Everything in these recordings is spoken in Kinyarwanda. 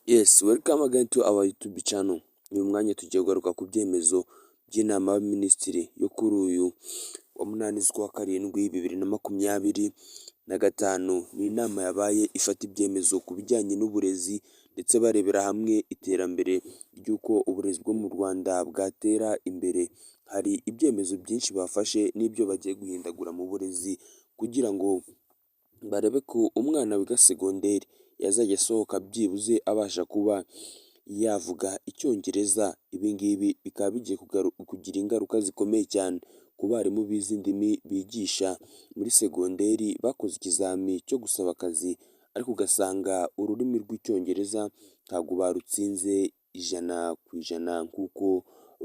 Yes, welcome again to our YouTube channel. Uyu mwanya tugiye kugaruka ku byemezo by'inama y'abaminisitiri yo kuri uyu wa munani z'ukwa karindwi 2025. Ni inama yabaye ifata ibyemezo ku bijyanye n'uburezi ndetse barebera hamwe iterambere ry'uko uburezi bwo mu Rwanda bwatera imbere. Hari ibyemezo byinshi bafashe n'ibyo bagiye guhindagura mu burezi kugira ngo barebe ko umwana wiga segonderi yazajya asohoka byibuze abasha kuba yavuga Icyongereza. Ibi ngibi bikaba bigiye kugira ingaruka zikomeye cyane ku barimu b'izi ndimi bigisha muri segonderi bakoze ikizami cyo gusaba akazi, ariko ugasanga ururimi rw'Icyongereza ntabwo barutsinze 100% nk'uko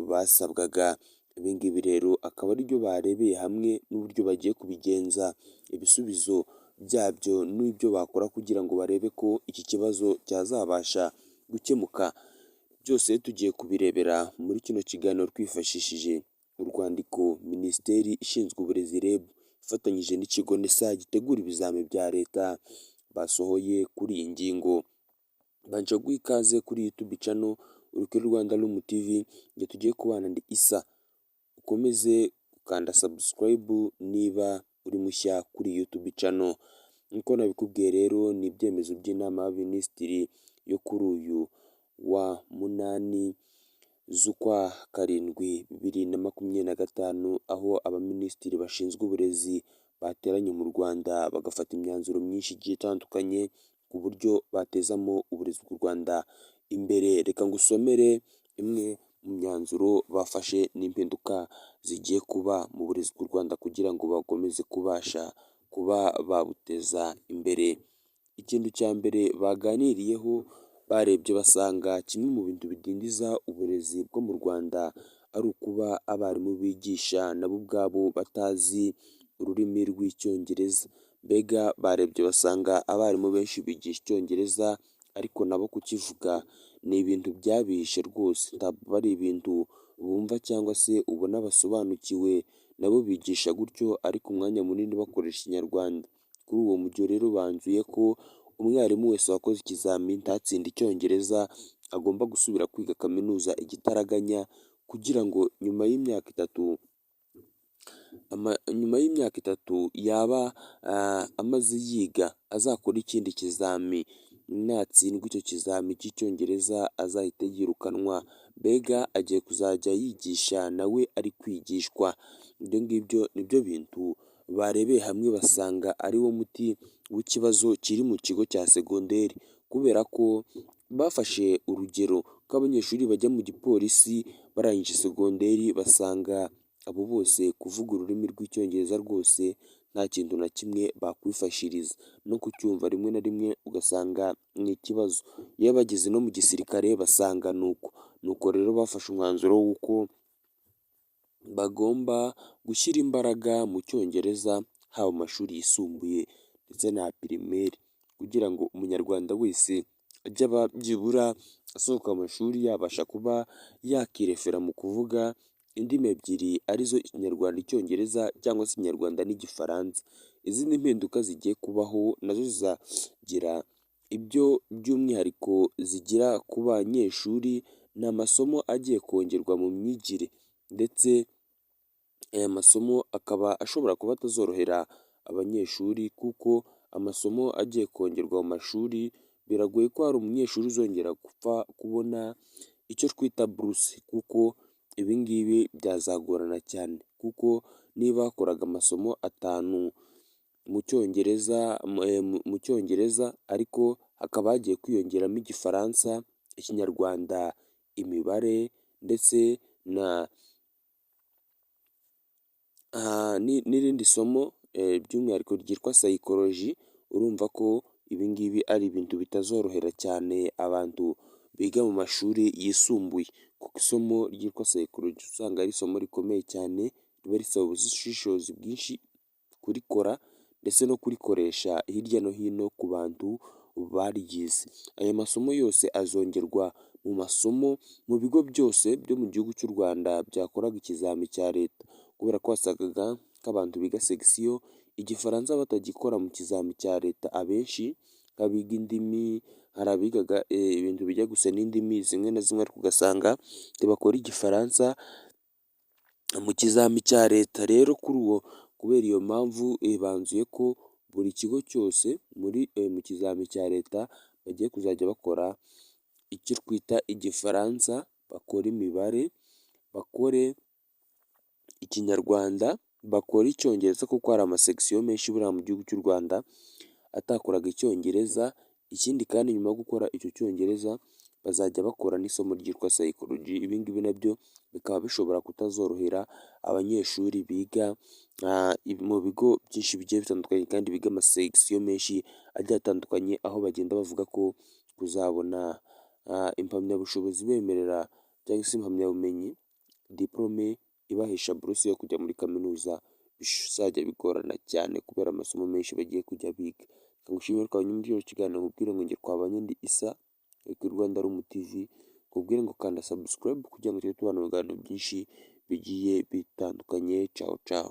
basabwaga. Ibi ngibi rero akaba ari byo barebeye hamwe n'uburyo bagiye kubigenza, ibisubizo byabyo n'ibyo bakora kugira ngo barebe ko iki kibazo cyazabasha gukemuka. Byose tugiye kubirebera muri kino kiganiro twifashishije urwandiko Minisiteri ishinzwe uburezi REB ifatanyije n'ikigo NESA gitegura ibizami bya leta basohoye kuri iyi ngingo. Mbanje guha ikaze kuri YouTube channel uri kuri Rwanda Room TV, njye tugiye kubana ndi Isa. Ukomeze gukanda subscribe niba uri mushya kuri YouTube channel. Nk'uko nabikubwiye rero ni ibyemezo by'inama y'abaminisitiri yo kuri uyu wa munani z'ukwa karindwi 2025, aho abaminisitiri bashinzwe uburezi bateranye mu Rwanda bagafata imyanzuro myinshi igiye itandukanye ku buryo batezamo uburezi bw'u Rwanda imbere. Reka ngusomere imwe mu myanzuro bafashe n'impinduka zigiye kuba mu burezi bw'u Rwanda kugira ngo bakomeze kubasha kuba babuteza imbere. Ikintu cya mbere baganiriyeho barebye basanga kimwe mu bintu bidindiza uburezi bwo mu Rwanda ari ukuba abarimu bigisha nabo ubwabo batazi ururimi rw'Icyongereza. Mbega barebye basanga abarimu benshi bigisha Icyongereza ariko nabo kukivuga ni ibintu byabihishe rwose, ntabwo ari ibintu bumva cyangwa se ubona basobanukiwe. Nabo bigisha gutyo ariko umwanya munini bakoresha Ikinyarwanda. Kuri uwo mujyo rero banzuye ko umwarimu wese wakoze ikizamini ntatsinde Icyongereza agomba gusubira kwiga kaminuza igitaraganya, kugira ngo nyuma y'imyaka itatu yaba amaze yiga azakora ikindi kizami. Natsindwa icyo kizami cy'Icyongereza azahita yirukanwa. Mbega agiye kuzajya yigisha nawe ari kwigishwa. Ibyo ngibyo nibyo bintu barebeye hamwe basanga ari wo muti w'ikibazo kiri mu kigo cya segonderi, kubera ko bafashe urugero ko abanyeshuri bajya mu gipolisi barangije segonderi basanga abo bose kuvuga ururimi rw'Icyongereza rwose nta kintu na kimwe bakwifashiriza, no kucyumva rimwe na rimwe ugasanga ni ikibazo. Iyo bageze no mu gisirikare basanga nuko rero bafashe umwanzuro w'uko bagomba gushyira imbaraga mu Cyongereza haba mu mashuri yisumbuye ndetse na pirimeri, kugira ngo umunyarwanda wese ajye aba byibura asohoka amashuri yabasha kuba yakirefera mu kuvuga indimi ebyiri arizo Ikinyarwanda Icyongereza cyangwa se Ikinyarwanda n'Igifaransa. Izindi mpinduka zigiye kubaho nazo zizagira ibyo by'umwihariko zigira ku banyeshuri. Ni amasomo agiye kongerwa mu myigire ndetse aya masomo akaba ashobora kuba atazorohera abanyeshuri, kuko amasomo agiye kongerwa mu mashuri biragoye ko hari umunyeshuri uzongera gupfa kubona icyo twita buruse, kuko ibi ngibi byazagorana cyane. Kuko niba wakoraga amasomo 5 mu Cyongereza ariko hakaba hagiye kwiyongeramo Igifaransa, Ikinyarwanda, imibare ndetse n'irindi somo by'umwihariko ryitwa psychology, urumva ko ibi ngibi ari ibintu bitazorohera cyane abantu biga mu mashuri yisumbuye, kuko isomo ryitwa psychology usanga ari isomo rikomeye cyane riba risaba ubushishozi bwinshi kurikora ndetse no kurikoresha hirya no hino ku bantu baryize. Aya masomo yose azongerwa mu masomo mu bigo byose byo mu gihugu cy'u Rwanda byakoraga ikizami cya leta, kubera ko wasangaga nk'abantu biga section Igifaransa batagikora mu kizami cya leta abenshi nk'abiga indimi, hari abigaga ibintu bijya gusa n'indimi zimwe na zimwe ariko ugasanga ntibakora igifaransa mu kizami cya leta. Rero kubera iyo mpamvu banzuye ko buri kigo cyose mu kizami cya leta bagiye kuzajya bakora icyo twita igifaransa, bakore imibare, bakore ikinyarwanda, bakore icyongereza kuko hari amasekisiyo menshi buriya mu gihugu cy'u Rwanda atakoraga icyongereza. Ikindi kandi nyuma yo gukora icyo cyongereza bazajya bakora n'isomo ryitwa psychology. Ibi ngibi nabyo bikaba bishobora kutazorohera abanyeshuri biga mu bigo byinshi bigiye bitandukanye kandi biga amasekisiyo menshi agiye atandukanye, aho bagenda bavuga ko kuzabona impamyabushobozi bemerera cyangwa se impamyabumenyi diporome ibahesha buruse yo kujya muri kaminuza bizajya bigorana cyane kubera amasomo menshi bagiye kujya biga. Reka ngushimire ko wabanye muri kino kiganiro, nkubwire ngo njye twabanye ndi Isa kuri Rwanda Room TV, nkubwire ngo kanda subscribe kugira ngo tujye tubona ibiganiro byinshi bigiye bitandukanye. Ciao ciao.